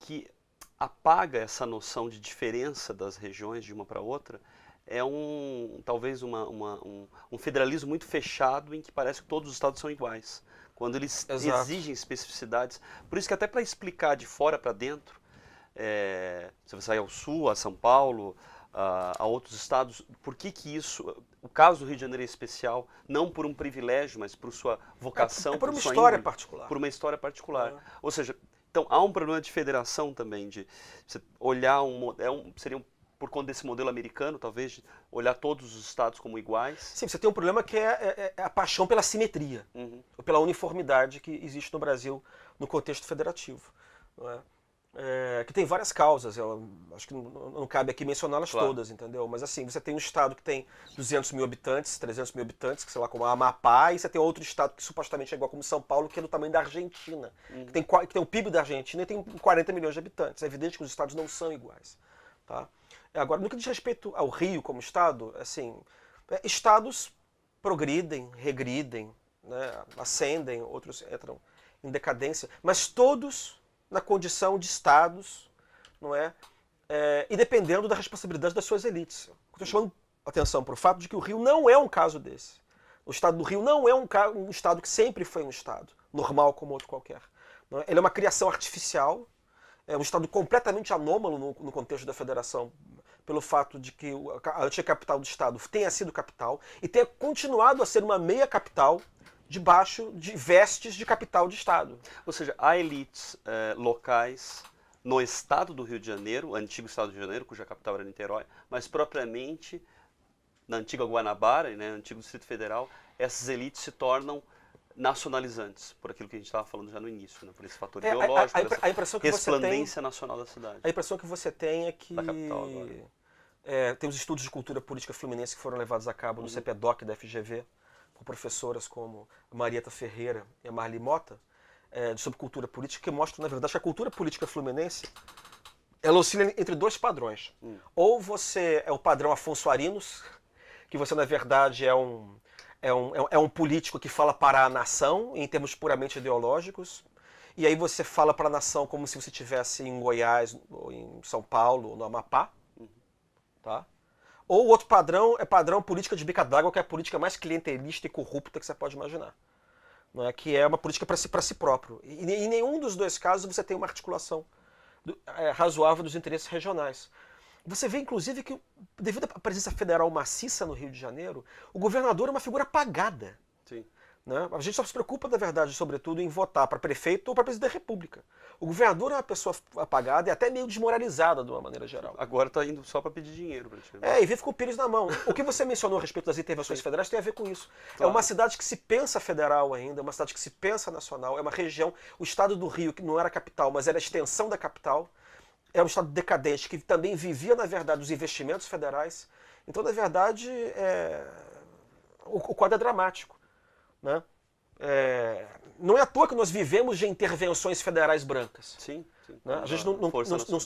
que apaga essa noção de diferença das regiões de uma para outra é talvez um federalismo muito fechado em que parece que todos os estados são iguais, quando eles Exato. exigem especificidades. Por isso que até para explicar de fora para dentro, você vai sair ao sul, a São Paulo, a outros estados, por que isso, o caso do Rio de Janeiro é especial, não por um privilégio, mas por sua vocação, Por uma sua história índole, particular. por uma história particular. Ou seja, então há um problema de federação também, de você olhar seria por conta desse modelo americano, talvez, de olhar todos os estados como iguais. Sim, você tem um problema que é a paixão pela simetria, ou pela uniformidade que existe no Brasil no contexto federativo. Não é? Que tem várias causas, eu acho que não cabe aqui mencioná-las Claro. todas, entendeu? Mas assim, você tem um estado que tem 200 mil habitantes, 300 mil habitantes, que sei lá, como a Amapá, e você tem outro estado que supostamente é igual como São Paulo, que é do tamanho da Argentina, que tem o PIB da Argentina e tem 40 milhões de habitantes. É evidente que os estados não são iguais. Tá? Agora, no que diz respeito ao Rio como estado, assim, estados progridem, regridem, né, ascendem, outros entram em decadência, mas todos na condição de estados, não é? E dependendo da responsabilidade das suas elites. Estou chamando atenção para o fato de que o Rio não é um caso desse. O estado do Rio não é um estado que sempre foi um estado, normal como outro qualquer. Não é? Ele é uma criação artificial, é um estado completamente anômalo no contexto da federação, pelo fato de que a antiga capital do estado tenha sido capital e tenha continuado a ser uma meia capital debaixo de vestes de capital de estado. Ou seja, há elites locais no estado do Rio de Janeiro, antigo estado do Rio de Janeiro, cuja capital era Niterói, mas propriamente na antiga Guanabara, né, antigo Distrito Federal, essas elites se tornam nacionalizantes, por aquilo que a gente estava falando já no início, né, por esse fator ideológico, a impressão que resplandência nacional da cidade. A impressão que você tem é que da capital agora. Tem os estudos de cultura política fluminense que foram levados a cabo no CPDOC da FGV, por professoras como a Marieta Ferreira e a Marli Mota, sobre cultura política, que mostram, na verdade, que a cultura política fluminense ela oscila entre dois padrões. Ou você é o padrão Afonso Arinos, que você, na verdade, é um político que fala para a nação, em termos puramente ideológicos, e aí você fala para a nação como se você estivesse em Goiás, ou em São Paulo, ou no Amapá. Tá? Ou o outro padrão é padrão política de bica d'água, que é a política mais clientelista e corrupta que você pode imaginar. Não é? Que é uma política para si próprio. E em nenhum dos dois casos você tem uma articulação razoável dos interesses regionais. Você vê, inclusive, que devido à presença federal maciça no Rio de Janeiro, o governador é uma figura apagada. Sim. Né? A gente só se preocupa, na verdade, sobretudo, em votar para prefeito ou para presidente da República. O governador é uma pessoa apagada e até meio desmoralizada, de uma maneira geral. Agora está indo só para pedir dinheiro, praticamente. E vive com o pires na mão. O que você mencionou a respeito das intervenções federais tem a ver com isso. Claro. É uma cidade que se pensa federal ainda, é uma cidade que se pensa nacional, é uma região, o estado do Rio, que não era capital, mas era a extensão da capital, é um estado decadente, que também vivia, na verdade, os investimentos federais. Então, na verdade, o quadro é dramático. Né? Não é à toa que nós vivemos de intervenções federais brancas. Sim, sim. Né? A gente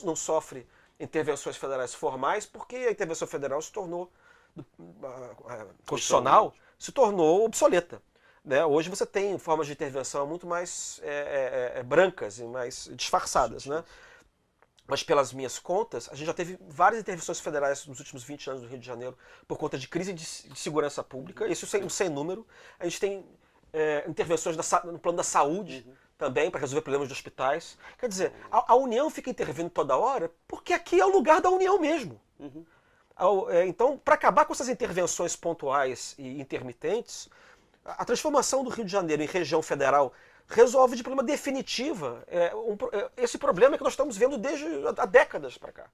não sofre intervenções federais formais porque a intervenção federal se tornou constitucional, se tornou obsoleta. Né? Hoje você tem formas de intervenção muito mais brancas e mais disfarçadas. Né? Mas pelas minhas contas, a gente já teve várias intervenções federais nos últimos 20 anos no Rio de Janeiro por conta de crise de segurança pública, isso sem número. A gente tem intervenções no plano da saúde também, para resolver problemas de hospitais. Quer dizer, a União fica intervindo toda hora porque aqui é o lugar da União mesmo. Então, para acabar com essas intervenções pontuais e intermitentes, a transformação do Rio de Janeiro em região federal resolve de forma definitiva esse problema que nós estamos vendo desde há décadas para cá.